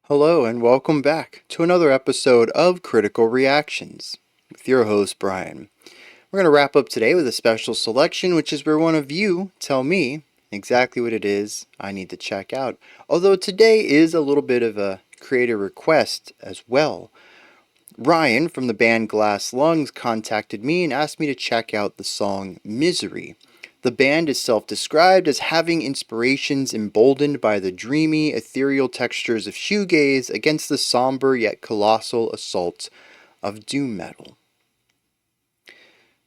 Hello and welcome back to another episode of Critical Reactions with your host Bryan. We're going to wrap up today with a special selection, which is where one of you tell me exactly what it is I need to check out. Although today is a little bit of a creator request as well. Ryan from the band Glass Lungs contacted me and asked me to check out the song Misery. The band is self-described as having inspirations emboldened by the dreamy, ethereal textures of shoegaze against the somber yet colossal assault of doom metal.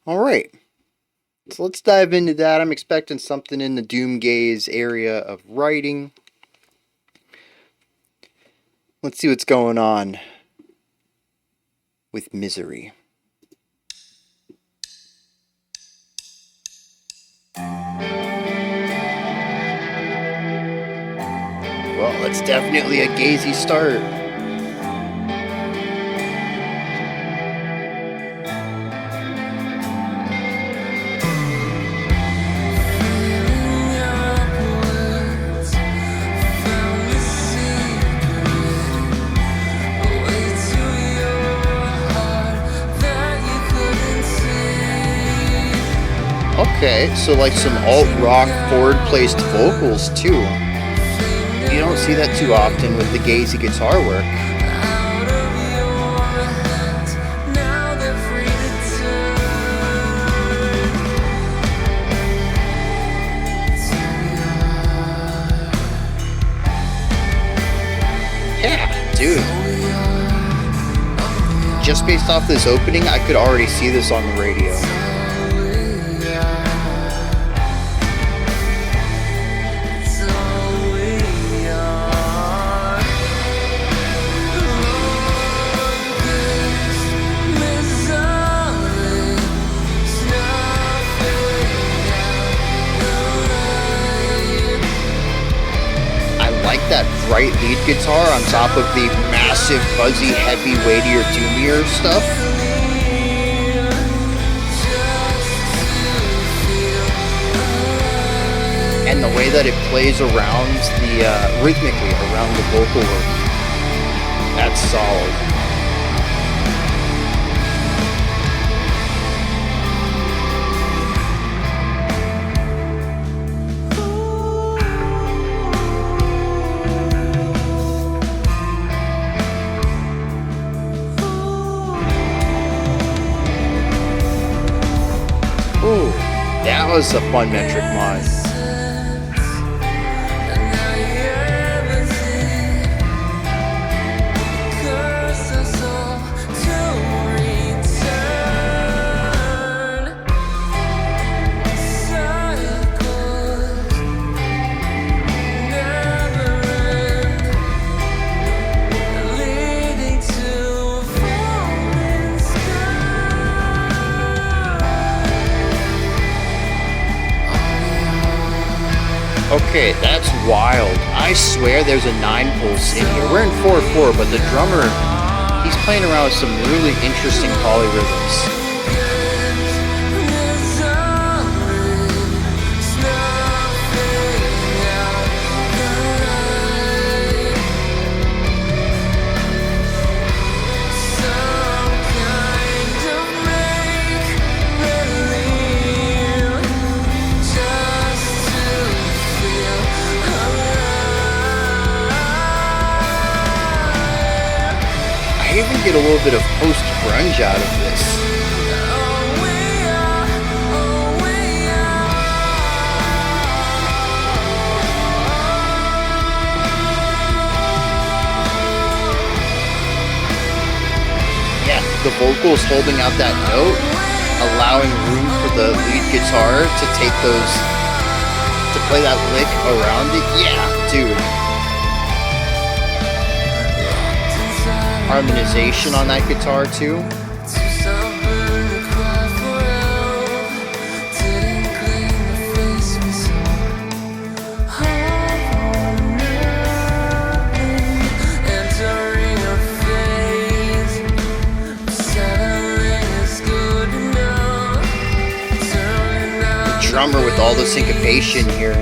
Alright, so let's dive into that. I'm expecting something in the doom gaze area of writing. Let's see what's going on with Misery. Well, it's definitely a gazy start. Okay, so like some alt-rock forward-placed vocals too. You don't see that too often with the gazy guitar work. Yeah, dude. Just based off this opening, I could already see this on the radio. That bright lead guitar on top of the massive, fuzzy, heavy, weightier, doomier stuff. And the way that it plays around the, rhythmically around the vocal work. That's solid. Ooh, that was a fun metric mod. Okay, that's wild. I swear there's a 9 pulse in here. We're in 4/4, but the drummer, he's playing around with some really interesting polyrhythms. I even get a little bit of post-grunge out of this. Yeah, the vocals holding out that note, allowing room for the lead guitar to take those, to play that lick around it. Yeah, dude. Harmonization on that guitar too. The drummer with all the syncopation here.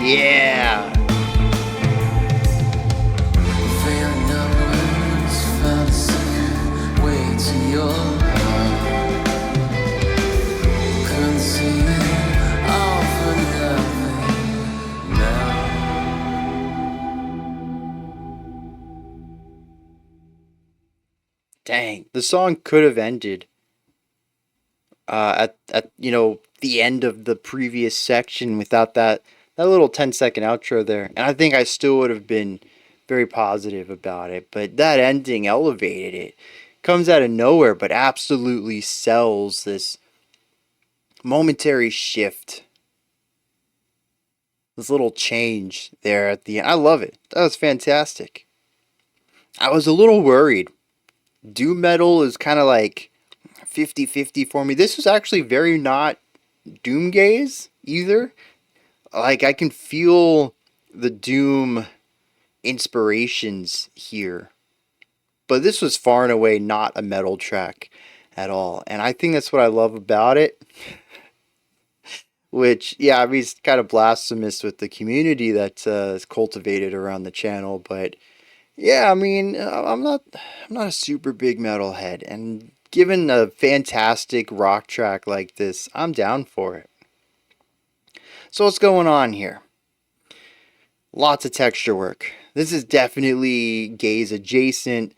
Yeah. Failing no words, found a secret way to your heart. Couldn't see it all for nothing now. Dang, the song could have ended at the end of the previous section without that little 10-second outro there, and I think I still would have been very positive about it. But that ending elevated it. Comes out of nowhere, but absolutely sells this momentary shift, this little change there at the end. I love it. That was fantastic. I was a little worried. Doom metal is kind of like 50-50 for me. This was actually very not doom gaze either. Like, I can feel the doom inspirations here. But this was far and away not a metal track at all. And I think that's what I love about it. Which, yeah, I mean, it's kind of blasphemous with the community that is cultivated around the channel. But yeah, I mean, I'm not a super big metalhead, and given a fantastic rock track like this, I'm down for it. So what's going on here? Lots of texture work. This is definitely gaze adjacent.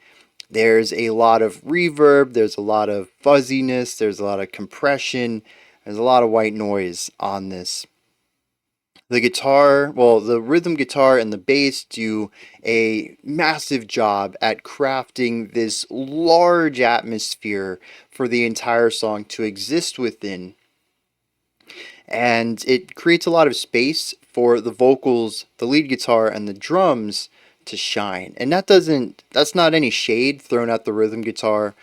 There's a lot of reverb, there's a lot of fuzziness, there's a lot of compression, there's a lot of white noise on this. The guitar, well, the rhythm guitar and the bass do a massive job at crafting this large atmosphere for the entire song to exist within. And it creates a lot of space for the vocals, the lead guitar, and the drums to shine. And that's not any shade thrown at the rhythm guitar,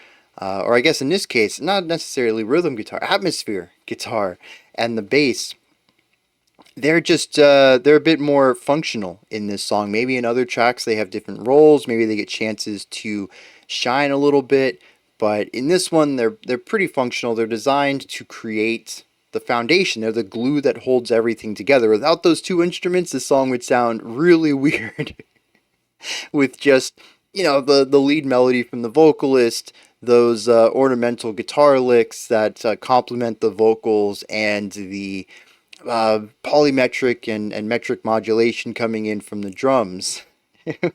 or I guess in this case, not necessarily rhythm guitar, atmosphere guitar, and the bass. They're a bit more functional in this song. Maybe in other tracks they have different roles. Maybe they get chances to shine a little bit. But in this one, they're pretty functional. They're designed to create the foundation. They're the glue that holds everything together. Without those two instruments, the song would sound really weird. With just the lead melody from the vocalist, those ornamental guitar licks that complement the vocals, and the polymetric and metric modulation coming in from the drums. It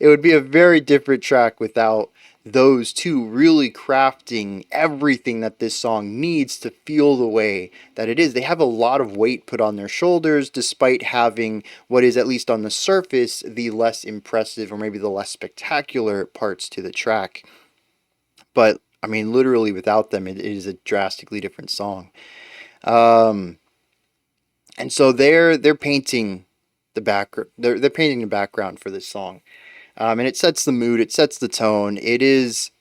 would be a very different track without those two really crafting everything that this song needs to feel the way that it is. They have a lot of weight put on their shoulders, despite having what is, at least on the surface, the less impressive or maybe the less spectacular parts to the track. But I mean, literally without them, it is a drastically different song. And so they're painting the they're painting the background for this song. And it sets the mood, it sets the tone. It is,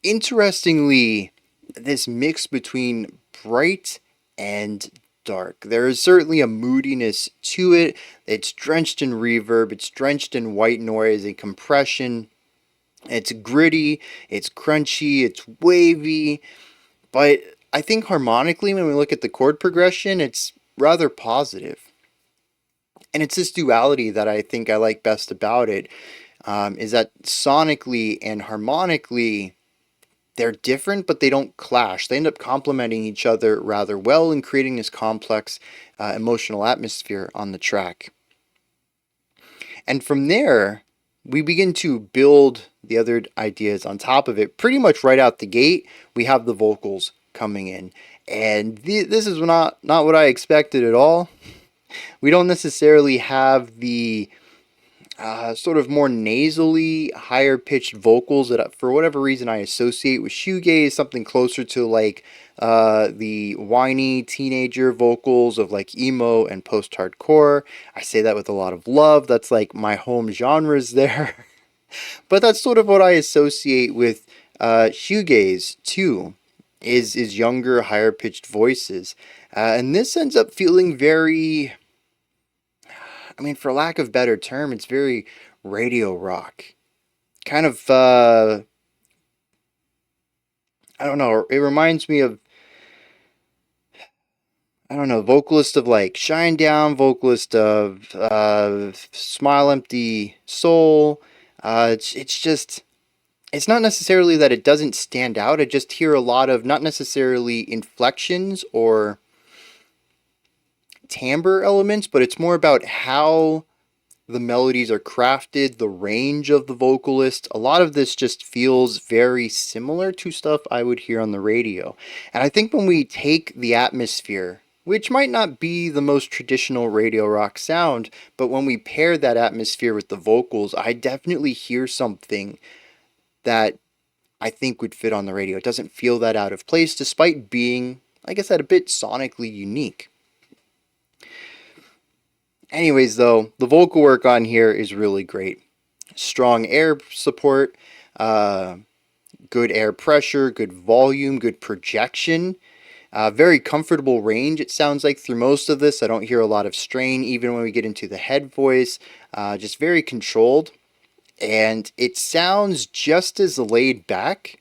interestingly, this mix between bright and dark. There is certainly a moodiness to it. It's drenched in reverb, it's drenched in white noise and compression. It's gritty, it's crunchy, it's wavy, but I think harmonically, when we look at the chord progression, it's rather positive. And it's this duality that I think I like best about it, is that sonically and harmonically, they're different, but they don't clash. They end up complementing each other rather well and creating this complex emotional atmosphere on the track. And from there, we begin to build the other ideas on top of it. Pretty much right out the gate, we have the vocals coming in. And this is not what I expected at all. We don't necessarily have the sort of more nasally, higher pitched vocals that, for whatever reason, I associate with shoegaze, something closer to like the whiny teenager vocals of like emo and post hardcore. I say that with a lot of love. That's like my home genres there. But that's sort of what I associate with shoegaze too. Is younger, higher pitched voices, and this ends up feeling very, I mean, for lack of better term, it's very radio rock. Kind of, I don't know, it reminds me of, I don't know, vocalist of like Shine Down, vocalist of Smile Empty Soul. It's just, it's not necessarily that it doesn't stand out. I just hear a lot of not necessarily inflections or timbre elements, but it's more about how the melodies are crafted, the range of the vocalist. A lot of this just feels very similar to stuff I would hear on the radio. And I think when we take the atmosphere, which might not be the most traditional radio rock sound, but when we pair that atmosphere with the vocals, I definitely hear something that I think would fit on the radio. It doesn't feel that out of place, despite being, like I said, a bit sonically unique. Anyways, though, the vocal work on here is really great. Strong air support, uh, good air pressure, good volume, good projection, very comfortable range, it sounds like, through most of this. I don't hear a lot of strain, even when we get into the head voice. Just very controlled. And it sounds just as laid back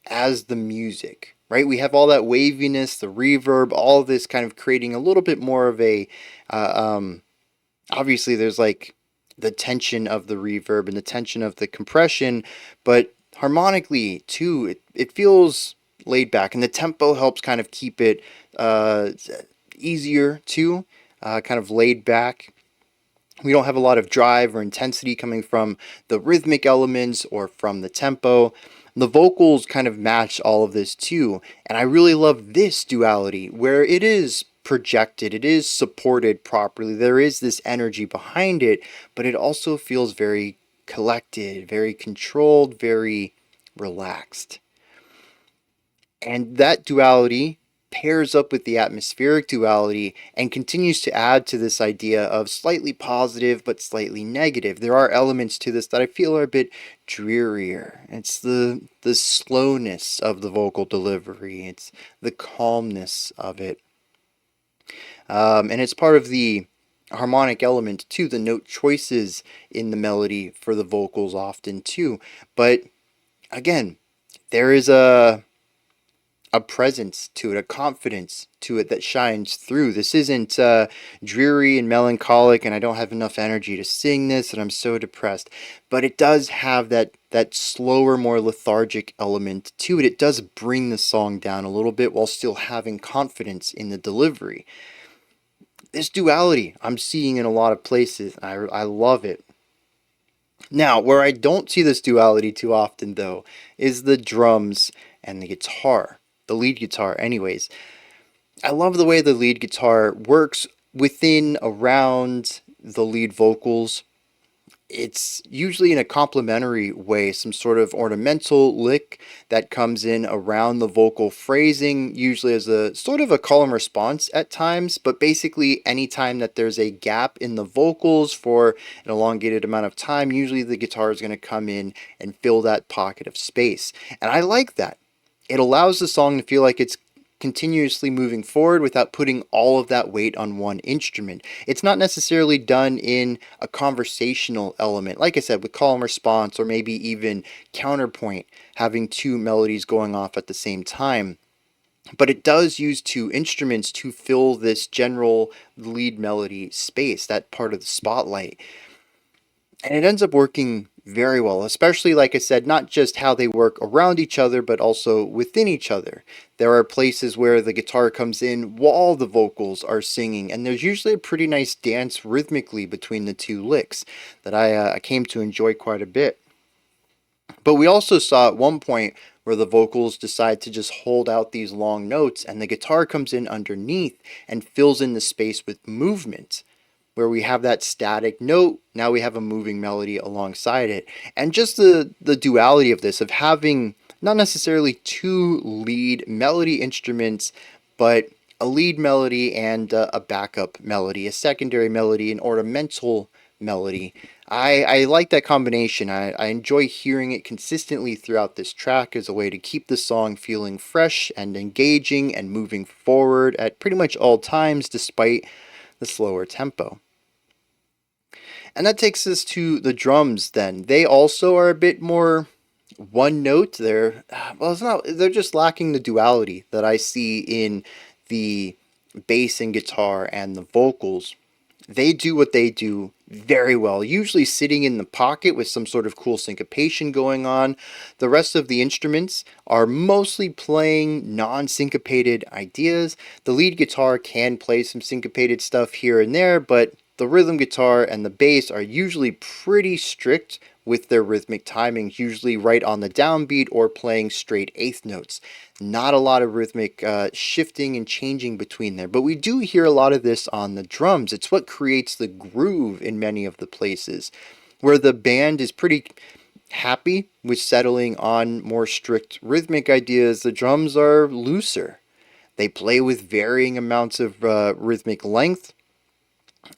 as the music, right? We have all that waviness, the reverb, all of this kind of creating a little bit more of a uh, um, obviously there's like the tension of the reverb and the tension of the compression, but harmonically too, it feels laid back, and the tempo helps kind of keep it uh, easier too, kind of laid back. We don't have a lot of drive or intensity coming from the rhythmic elements or from the tempo. The vocals kind of match all of this too, and I really love this duality where it is projected, it is supported properly, there is this energy behind it, but it also feels very collected, very controlled, very relaxed. And that duality pairs up with the atmospheric duality and continues to add to this idea of slightly positive but slightly negative. There are elements to this that I feel are a bit drearier. It's the slowness of the vocal delivery. It's the calmness of it. And it's part of the harmonic element too, the note choices in the melody for the vocals often too. But again, there is a presence to it, a confidence to it that shines through. This isn't dreary and melancholic, and I don't have enough energy to sing this, and I'm so depressed. But it does have that slower, more lethargic element to it. It does bring the song down a little bit while still having confidence in the delivery. This duality I'm seeing in a lot of places. I love it. Now, where I don't see this duality too often, though, is the drums and the guitar, the lead guitar, anyways. I love the way the lead guitar works within, around the lead vocals. It's usually in a complementary way, some sort of ornamental lick that comes in around the vocal phrasing, usually as a sort of a call and response at times, but basically anytime that there's a gap in the vocals for an elongated amount of time, usually the guitar is going to come in and fill that pocket of space. And I like that. It allows the song to feel like it's continuously moving forward without putting all of that weight on one instrument. It's not necessarily done in a conversational element, like I said, with call and response, or maybe even counterpoint, having two melodies going off at the same time. But it does use two instruments to fill this general lead melody space, that part of the spotlight. And it ends up working very well, especially, like I said, not just how they work around each other, but also within each other. There are places where the guitar comes in while the vocals are singing, and there's usually a pretty nice dance rhythmically between the two licks that I came to enjoy quite a bit. But we also saw at one point where the vocals decide to just hold out these long notes, and the guitar comes in underneath and fills in the space with movement, where we have that static note, now we have a moving melody alongside it. And just the duality of this, of having not necessarily two lead melody instruments, but a lead melody and a backup melody, a secondary melody, an ornamental melody. I like that combination. I enjoy hearing it consistently throughout this track as a way to keep the song feeling fresh and engaging and moving forward at pretty much all times, despite the slower tempo. And that takes us to the drums then. They also are a bit more one note. They're, well, it's not, they're just lacking the duality that I see in the bass and guitar and the vocals, they do what they do very well, usually sitting in the pocket with some sort of cool syncopation going on. The rest of the instruments are mostly playing non-syncopated ideas. The lead guitar can play some syncopated stuff here and there, but the rhythm guitar and the bass are usually pretty strict with their rhythmic timings, usually right on the downbeat or playing straight eighth notes. Not a lot of rhythmic shifting and changing between there, but we do hear a lot of this on the drums. It's what creates the groove in many of the places where the band is pretty happy with settling on more strict rhythmic ideas. The drums are looser. They play with varying amounts of rhythmic length,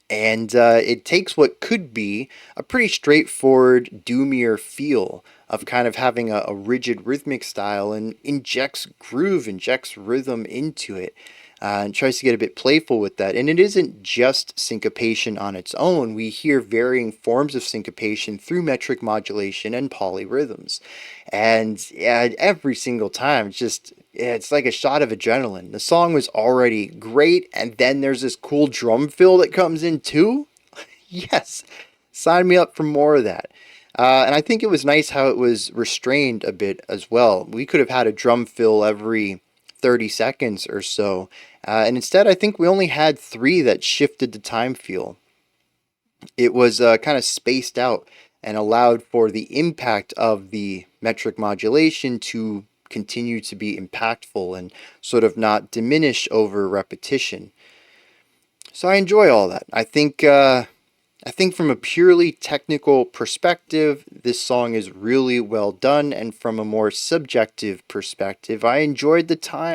and it takes what could be a pretty straightforward, doomier feel of kind of having a rigid rhythmic style and injects groove, injects rhythm into it, and tries to get a bit playful with that. And it isn't just syncopation on its own. We hear varying forms of syncopation through metric modulation and polyrhythms. And yeah, every single time, it's like a shot of adrenaline. The song was already great, and then there's this cool drum fill that comes in too. Yes, sign me up for more of that. And I think it was nice how it was restrained a bit as well. We could have had a drum fill every 30 seconds or so. And instead, I think we only had three that shifted the time feel. It was kind of spaced out and allowed for the impact of the metric modulation to continue to be impactful and sort of not diminish over repetition. So I enjoy all that. I think from a purely technical perspective, this song is really well done, and from a more subjective perspective, I enjoyed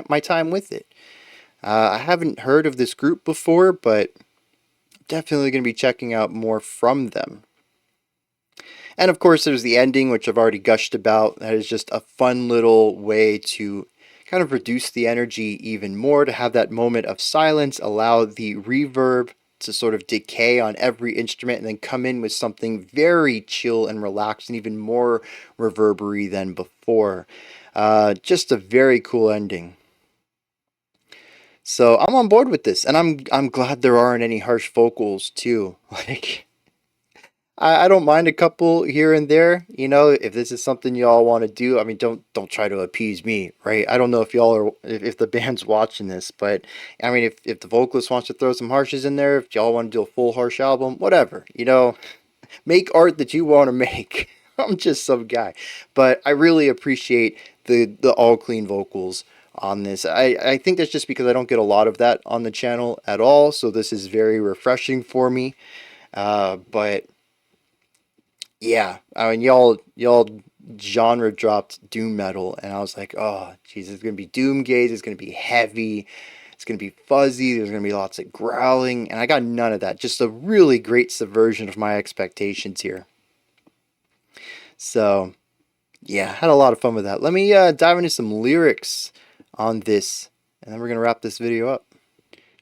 my time with it. I haven't heard of this group before, but definitely going to be checking out more from them. And of course, there's the ending, which I've already gushed about. That is just a fun little way to kind of reduce the energy even more, to have that moment of silence, allow the reverb to sort of decay on every instrument, and then come in with something very chill and relaxed and even more reverbery than before. Just a very cool ending. So I'm on board with this, and I'm glad there aren't any harsh vocals too. Like, I don't mind a couple here and there. You know, if this is something y'all want to do, I mean, don't try to appease me, right? I don't know if y'all are if the band's watching this, but I mean, if the vocalist wants to throw some harshes in there, if y'all want to do a full harsh album, whatever. You know, make art that you want to make. I'm just some guy, but I really appreciate the all clean vocals on this. I think that's just because I don't get a lot of that on the channel at all, so this is very refreshing for me. But yeah, I mean, y'all genre dropped doom metal, and I was like, oh, geez, it's gonna be doom gaze. It's gonna be heavy. It's gonna be fuzzy. There's gonna be lots of growling, and I got none of that. Just a really great subversion of my expectations here. So yeah, had a lot of fun with that. Let me dive into some lyrics on this, and then we're gonna wrap this video up.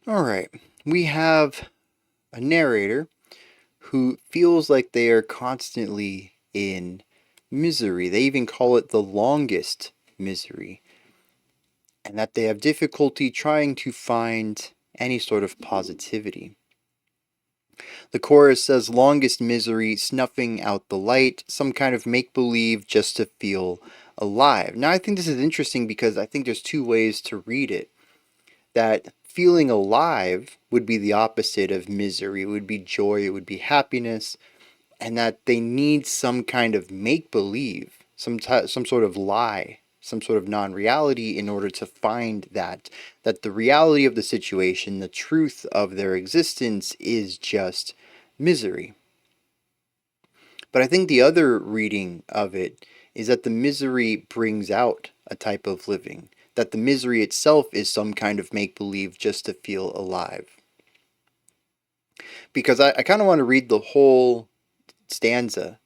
All right, we have a narrator who feels like they are constantly in misery. They even call it the longest misery, and that they have difficulty trying to find any sort of positivity. The chorus says, longest misery, snuffing out the light, some kind of make believe just to feel alive. Now, I think this is interesting because I think there's two ways to read it. That feeling alive would be the opposite of misery, it would be joy, it would be happiness, and that they need some kind of make believe, some sort of lie, some sort of non-reality in order to find that the reality of the situation, the truth of their existence is just misery. But I think the other reading of it is that the misery brings out a type of living, that the misery itself is some kind of make-believe just to feel alive. Because I kind of want to read the whole stanza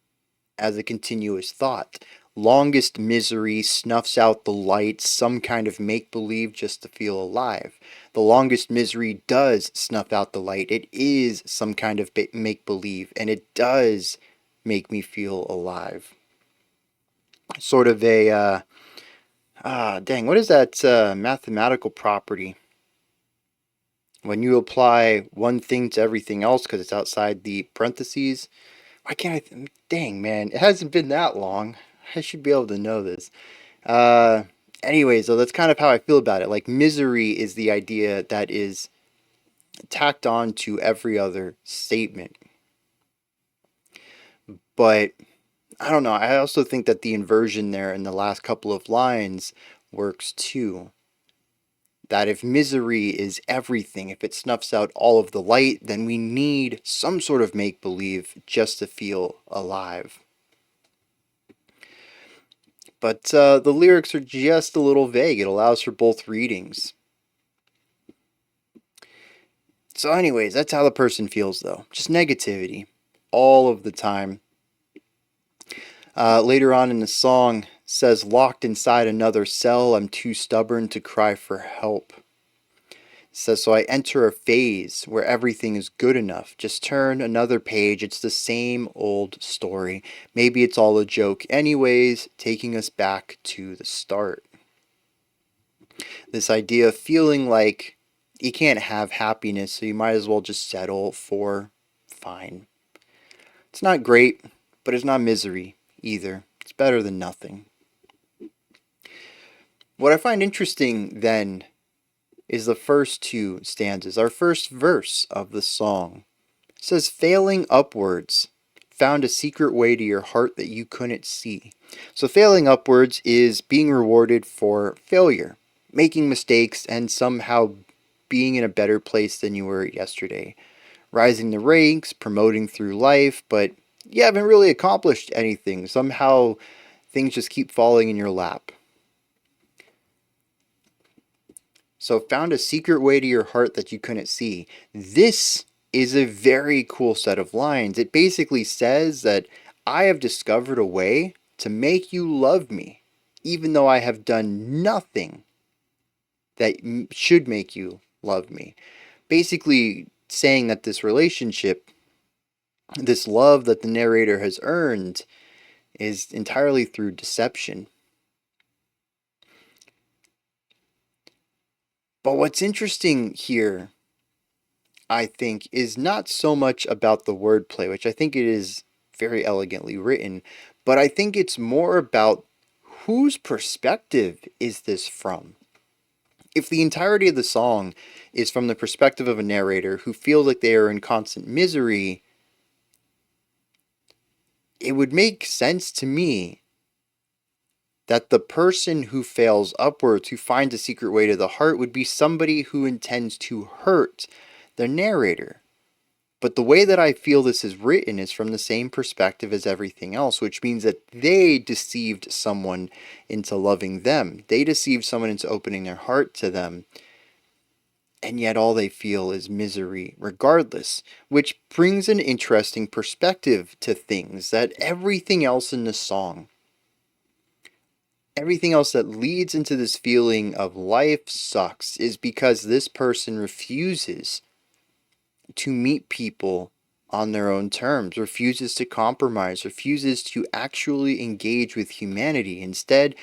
as a continuous thought. Longest misery snuffs out the light, some kind of make-believe just to feel alive. The longest misery does snuff out the light. It is some kind of make-believe, and it does make me feel alive. Sort of a, dang, what is that mathematical property? When you apply one thing to everything else because it's outside the parentheses, why can't dang, man, it hasn't been that long. I should be able to know this. Uh, Anyways, so that's kind of how I feel about it. Like, misery is the idea that is tacked on to every other statement. But I don't know. I also think that the inversion there in the last couple of lines works too. That if misery is everything, if it snuffs out all of the light, then we need some sort of make believe just to feel alive. But the lyrics are just a little vague. It allows for both readings. So, anyways, that's how the person feels, though. Just negativity all of the time. Later on in the song, says, locked inside another cell, I'm too stubborn to cry for help. It says, so I enter a phase where everything is good enough. Just turn another page. It's the same old story. Maybe it's all a joke. Anyways, taking us back to the start. This idea of feeling like you can't have happiness, so you might as well just settle for fine. It's not great, but it's not misery either. It's better than nothing. What I find interesting then is the first two stanzas. Our first verse of the song says, failing upwards, found a secret way to your heart that you couldn't see. So failing upwards is being rewarded for failure, making mistakes, and somehow being in a better place than you were yesterday. Rising the ranks, promoting through life, but you haven't really accomplished anything. Somehow things just keep falling in your lap. So found a secret way to your heart that you couldn't see. This is a very cool set of lines. It basically says that I have discovered a way to make you love me, even though I have done nothing that should make you love me. Basically saying that this relationship, this love that the narrator has earned, is entirely through deception. But what's interesting here, I think, is not so much about the wordplay, which I think it is very elegantly written, but I think it's more about whose perspective is this from? If the entirety of the song is from the perspective of a narrator who feels like they are in constant misery, it would make sense to me that the person who fails upwards, who finds a secret way to the heart, would be somebody who intends to hurt the narrator. But the way that I feel this is written is from the same perspective as everything else, which means that they deceived someone into loving them. They deceived someone into opening their heart to them. And yet all they feel is misery regardless, which brings an interesting perspective to things, that everything else in the song, everything else that leads into this feeling of life sucks, is because this person refuses to meet people on their own terms, refuses to compromise, refuses to actually engage with humanity. Instead,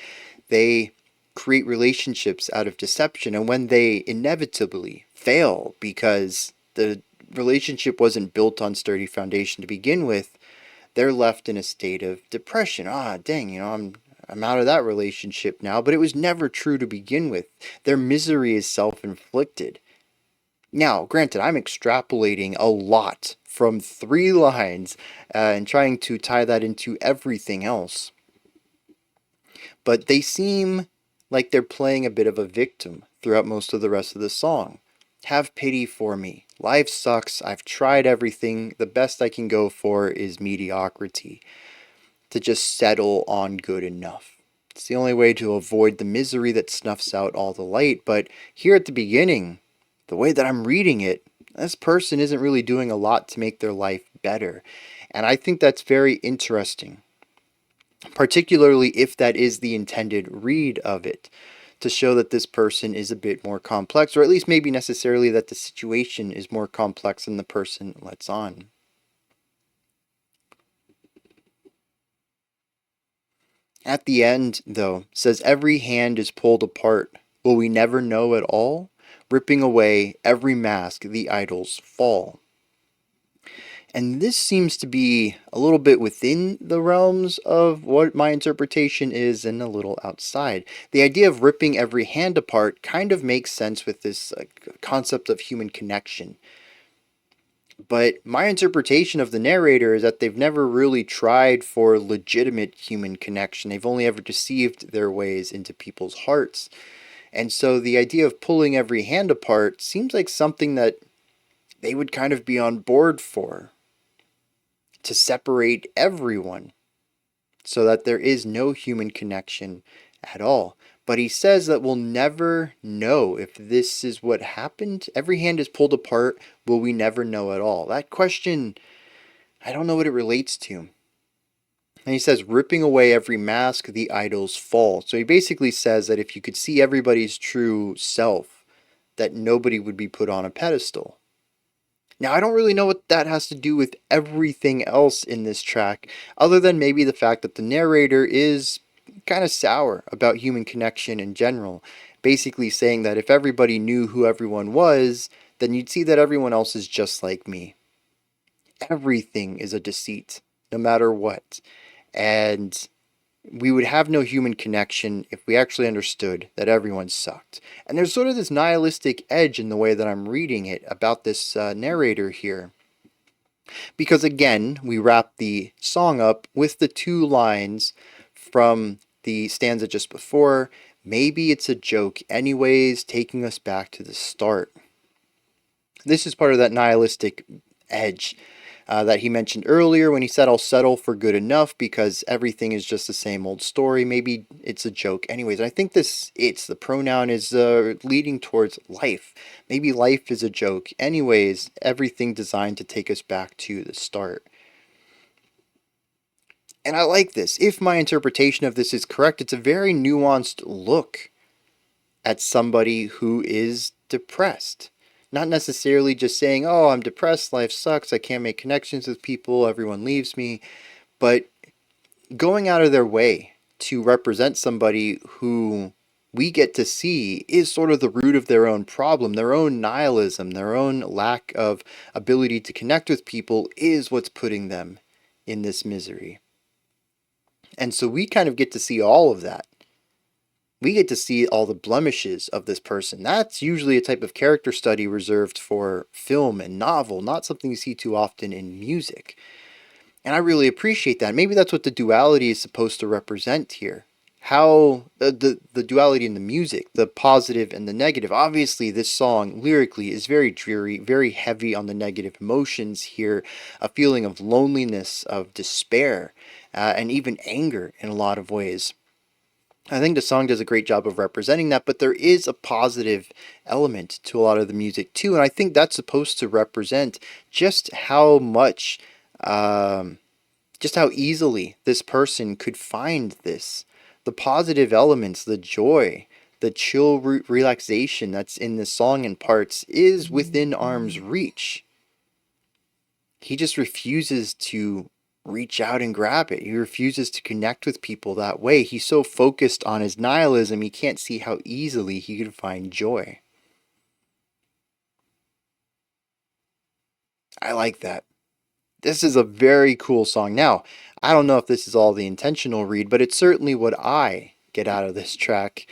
they create relationships out of deception, and when they inevitably fail because the relationship wasn't built on sturdy foundation to begin with, they're left in a state of depression. Dang, I'm out of that relationship now, but it was never true to begin with. Their misery is self-inflicted. Now, granted, I'm extrapolating a lot from 3 lines and trying to tie that into everything else. But they seem like they're playing a bit of a victim throughout most of the rest of the song. Have pity for me. Life sucks. I've tried everything. The best I can go for is mediocrity. To just settle on good enough. It's the only way to avoid the misery that snuffs out all the light. But here at the beginning, the way that I'm reading it, this person isn't really doing a lot to make their life better. And I think that's very interesting, particularly if that is the intended read of it, to show that this person is a bit more complex, or at least maybe necessarily that the situation is more complex than the person lets on. At the end, though, says every hand is pulled apart. Will we never know at all? ripping away every mask, the idols fall. And this seems to be a little bit within the realms of what my interpretation is and a little outside. The idea of ripping every hand apart kind of makes sense with this concept of human connection. But my interpretation of the narrator is that they've never really tried for legitimate human connection. They've only ever deceived their ways into people's hearts. And so the idea of pulling every hand apart seems like something that they would kind of be on board for, to separate everyone so that there is no human connection at all. But he says that we'll never know if this is what happened. Every hand is pulled apart. Will we never know at all? That question, I don't know what it relates to. And he says, ripping away every mask, the idols fall. So he basically says that if you could see everybody's true self, that nobody would be put on a pedestal. Now, I don't really know what that has to do with everything else in this track, other than maybe the fact that the narrator is kind of sour about human connection in general, basically saying that if everybody knew who everyone was, then you'd see that everyone else is just like me. Everything is a deceit, no matter what. And we would have no human connection if we actually understood that everyone sucked. And there's sort of this nihilistic edge in the way that I'm reading it about this narrator here. Because again, we wrap the song up with the two lines from the stanza just before. Maybe it's a joke anyways, taking us back to the start. This is part of that nihilistic edge that he mentioned earlier when he said, I'll settle for good enough because everything is just the same old story. Maybe it's a joke anyways. And I think the pronoun is leading towards life. Maybe life is a joke anyways, everything designed to take us back to the start. And I like this. If my interpretation of this is correct, it's a very nuanced look at somebody who is depressed. Not necessarily just saying, oh, I'm depressed, life sucks, I can't make connections with people, everyone leaves me, but going out of their way to represent somebody who we get to see is sort of the root of their own problem, their own nihilism, their own lack of ability to connect with people is what's putting them in this misery. And so we kind of get to see all of that. We get to see all the blemishes of this person. That's usually a type of character study reserved for film and novel, not something you see too often in music. And I really appreciate that. Maybe that's what the duality is supposed to represent here. How the duality in the music, the positive and the negative. Obviously, this song lyrically is very dreary, very heavy on the negative emotions here. A feeling of loneliness, of despair, and even anger in a lot of ways. I think the song does a great job of representing that, but there is a positive element to a lot of the music too, and I think that's supposed to represent just how much, just how easily this person could find this. The positive elements, the joy, the chill relaxation that's in this song in parts is within arm's reach. He just refuses to reach out and grab it. He refuses to connect with people that way. He's so focused on his nihilism, he can't see how easily he could find joy. I like that. This is a very cool song. Now, I don't know if this is all the intentional read, but it's certainly what I get out of this track.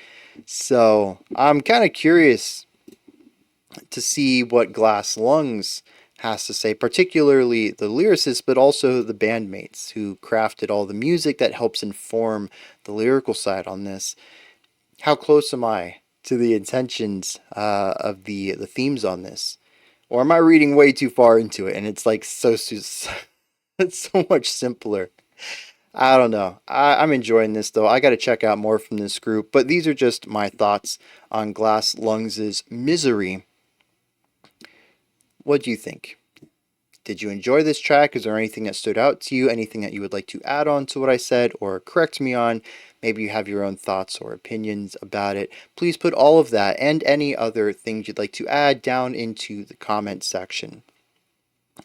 So I'm kind of curious to see what Glass Lungs has to say, particularly the lyricist, but also the bandmates who crafted all the music that helps inform the lyrical side on this. How close am I to the intentions of the themes on this? Or am I reading way too far into it and it's like it's so much simpler? I don't know. I'm enjoying this though. I got to check out more from this group, but these are just my thoughts on Glass Lungs' Misery. What do you think? Did you enjoy this track? Is there anything that stood out to you? Anything that you would like to add on to what I said or correct me on? Maybe you have your own thoughts or opinions about it. Please put all of that and any other things you'd like to add down into the comment section.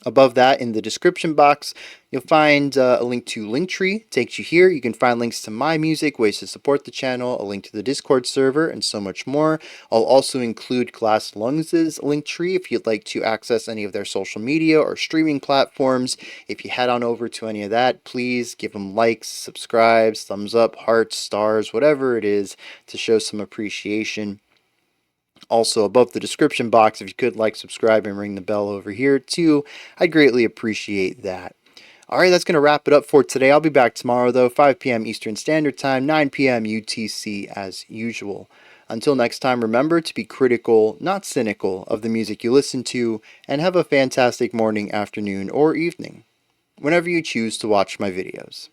Above that, in the description box, you'll find a link to Linktree. Takes you here. You can find links to my music, ways to support the channel, a link to the Discord server, and so much more. I'll also include Glass Lungs' Linktree if you'd like to access any of their social media or streaming platforms. If you head on over to any of that, please give them likes, subscribes, thumbs up, hearts, stars, whatever it is to show some appreciation. Also, above the description box, if you could like, subscribe, and ring the bell over here too, I'd greatly appreciate that. Alright, that's going to wrap it up for today. I'll be back tomorrow, though, 5 p.m. Eastern Standard Time, 9 p.m. UTC as usual. Until next time, remember to be critical, not cynical, of the music you listen to, and have a fantastic morning, afternoon, or evening, whenever you choose to watch my videos.